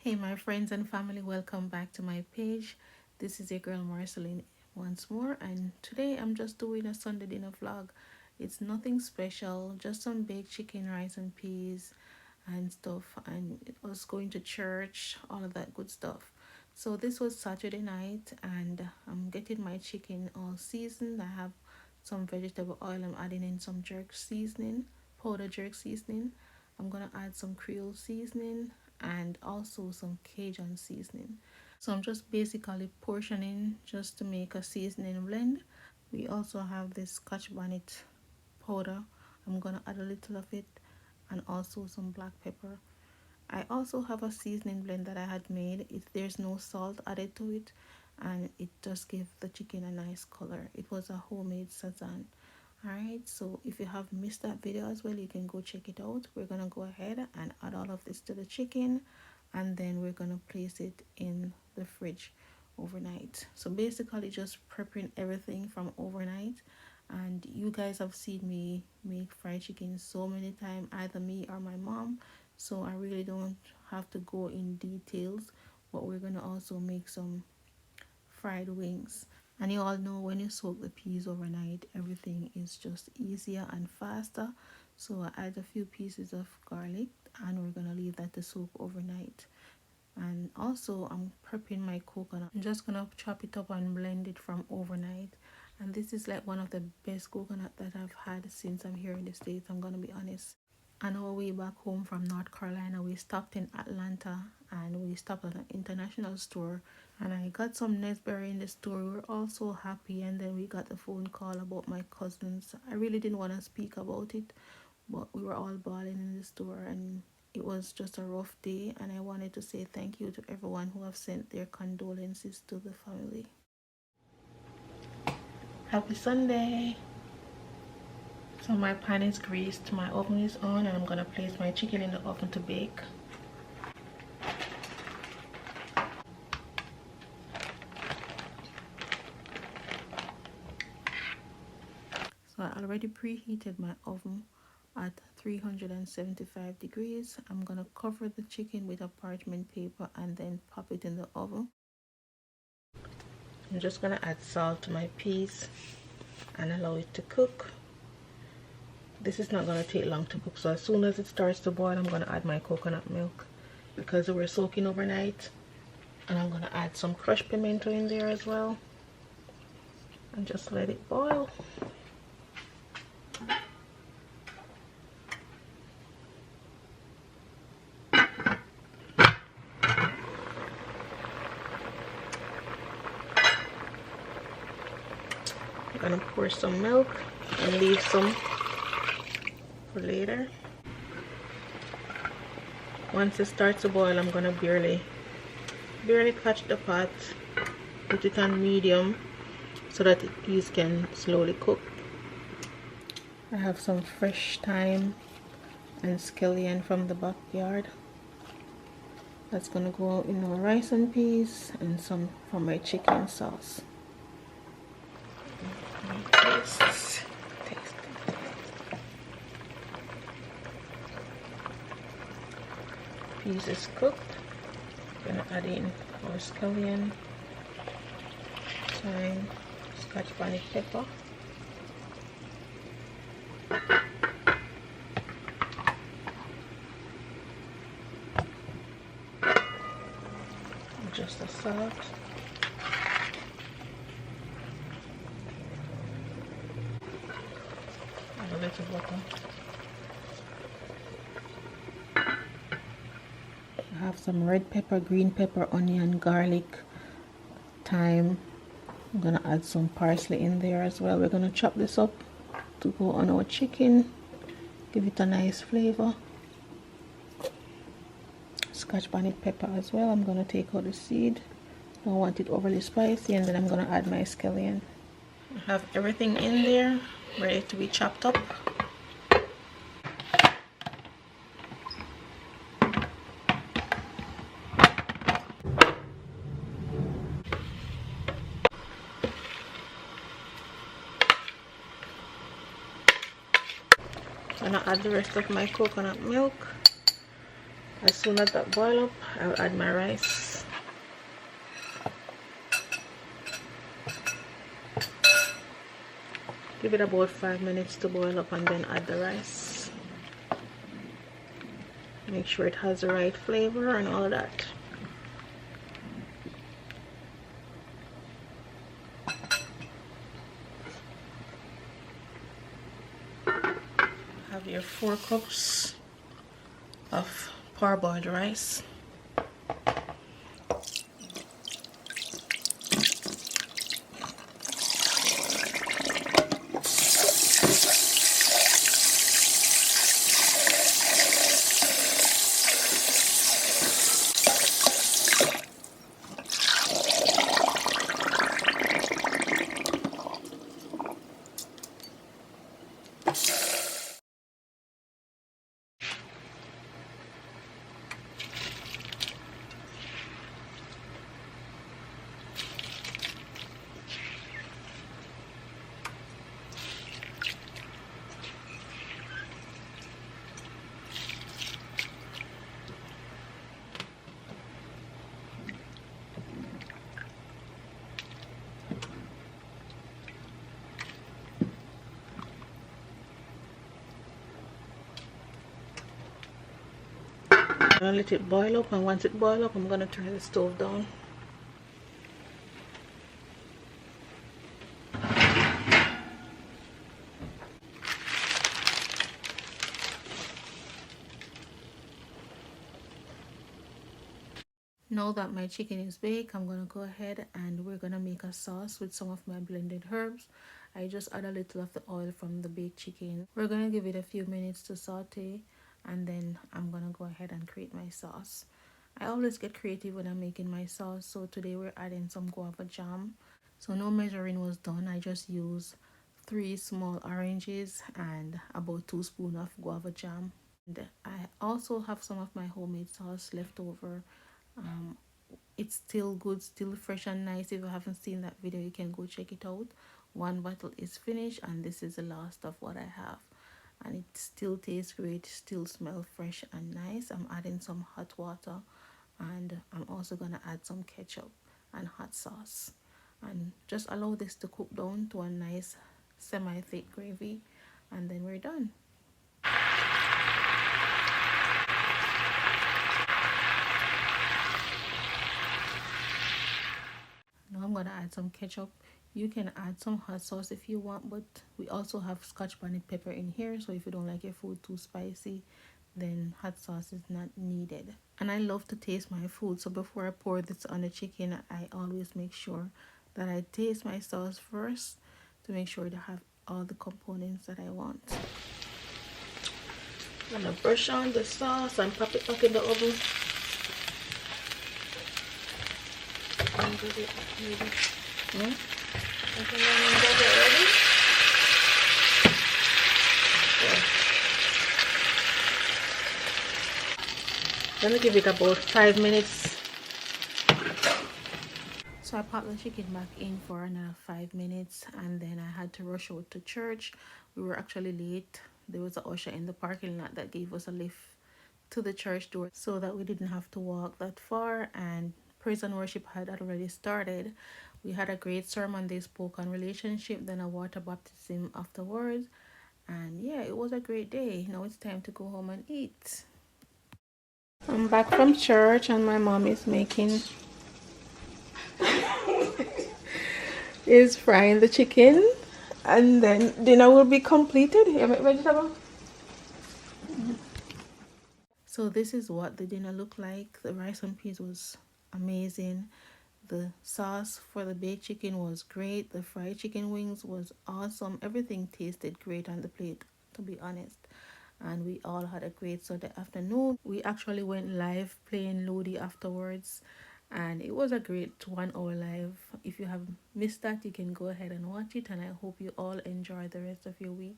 Hey my friends and family, welcome back to my page. This is your girl Marceline once more, and today I'm just doing a Sunday dinner vlog. It's nothing special, just some baked chicken, rice and peas and stuff, and it was going to church, all of that good stuff. So this was Saturday night and I'm getting my chicken all seasoned. I have some vegetable oil. I'm adding in some jerk seasoning, powder jerk seasoning. I'm gonna add some Creole seasoning and also some Cajun seasoning. So I'm just basically portioning just to make a seasoning blend. We also have this Scotch bonnet powder. I'm gonna add a little of it and also some black pepper. I also have a seasoning blend that I had made. There's no salt added to it, and it just gives the chicken a nice color. It was a homemade sazan. Alright, so if you have missed that video as well, you can go check it out. We're gonna go ahead and add all of this to the chicken, and then we're gonna place it in the fridge overnight. So basically just prepping everything from overnight. And you guys have seen me make fried chicken so many times, either me or my mom, so I really don't have to go in details. But we're gonna also make some fried wings. And you all know when you soak the peas overnight, everything is just easier and faster. So I add a few pieces of garlic and we're gonna leave that to soak overnight. And also I'm prepping my coconut. I'm just gonna chop it up and blend it from overnight. And this is like one of the best coconut that I've had since I'm here in the States, I'm gonna be honest. On our way back home from North Carolina, we stopped in Atlanta and we stopped at an international store, and I got some Nesberry in the store. We were all so happy, and then we got a phone call about my cousins. I really didn't want to speak about it, but we were all bawling in the store, and it was just a rough day, and I wanted to say thank you to everyone who have sent their condolences to the family. Happy Sunday! So my pan is greased, my oven is on, and I'm gonna place my chicken in the oven to bake. So I already preheated my oven at 375 degrees. I'm gonna cover the chicken with a parchment paper and then pop it in the oven. I'm just gonna add salt to my peas and allow it to cook. This is not going to take long to cook, so as soon as it starts to boil, I'm going to add my coconut milk because they were soaking overnight. And I'm going to add some crushed pimento in there as well and just let it boil. I'm going to pour some milk and leave some for later. Once it starts to boil, I'm gonna barely catch the pot, put it on medium so that the peas can slowly cook. I have some fresh thyme and scallion from the backyard. That's gonna go out in our rice and peas, and some from my chicken sauce. Taste. Peas is cooked. I'm gonna add in our scallion, thyme, Scotch bonnet pepper, just the salt, and a little butter. I have some red pepper, green pepper, onion, garlic, thyme. I'm gonna add some parsley in there as well. We're gonna chop this up to go on our chicken, give it a nice flavor. Scotch bonnet pepper as well. I'm gonna take out the seed. Don't want it overly spicy, and then I'm gonna add my scallion. I have everything in there ready to be chopped up. I'm gonna add the rest of my coconut milk As soon as that boil up, I'll add my rice. Give it about 5 minutes to boil up and then add the rice. Make sure it has the right flavor and all that. Have your 4 cups of parboiled rice. I'm gonna let it boil up, and once it boils up, I'm gonna turn the stove down. Now that my chicken is baked, I'm gonna go ahead and we're gonna make a sauce with some of my blended herbs. I just add a little of the oil from the baked chicken. We're gonna give it a few minutes to saute, and then I'm gonna go ahead and create my sauce. I always get creative when I'm making my sauce, so today we're adding some guava jam. So no measuring was done. I just used 3 small oranges and about 2 spoons of guava jam. And I also have some of my homemade sauce left over. um, it's still good, still fresh and nice. If you haven't seen that video, you can go check it out. 1 bottle is finished, and this is the last of what I have, and it still tastes great, still smells fresh and nice. I'm adding some hot water, and I'm also gonna add some ketchup and hot sauce, and just allow this to cook down to a nice semi-thick gravy, and then we're done. Now I'm gonna add some ketchup. You can add some hot sauce if you want, but we also have Scotch bonnet pepper in here, so if you don't like your food too spicy, then hot sauce is not needed. And I love to taste my food, so before I pour this on the chicken, I always make sure that I taste my sauce first to make sure to have all the components that I want. I'm gonna brush on the sauce and pop it back in the oven. Hmm? Okay, get ready. Let me give it about 5 minutes. So I popped the chicken back in for another 5 minutes, and then I had to rush out to church. We were actually late. There was a usher in the parking lot that gave us a lift to the church door so that we didn't have to walk that far, and praise and worship had already started. We had a great sermon. They spoke on relationship, then a water baptism afterwards, and yeah, it was a great day. Now it's time to go home and eat. I'm back from church, and my mom is making is frying the chicken, and then dinner will be completed. You make vegetable. So this is what the dinner looked like. The rice and peas was amazing. The sauce for the baked chicken was great. The fried chicken wings was awesome. Everything tasted great on the plate, to be honest. And we all had a great Sunday afternoon. We actually went live playing Lodi afterwards, and it was a great 1 hour live. If you have missed that, you can go ahead and watch it, and I hope you all enjoy the rest of your week.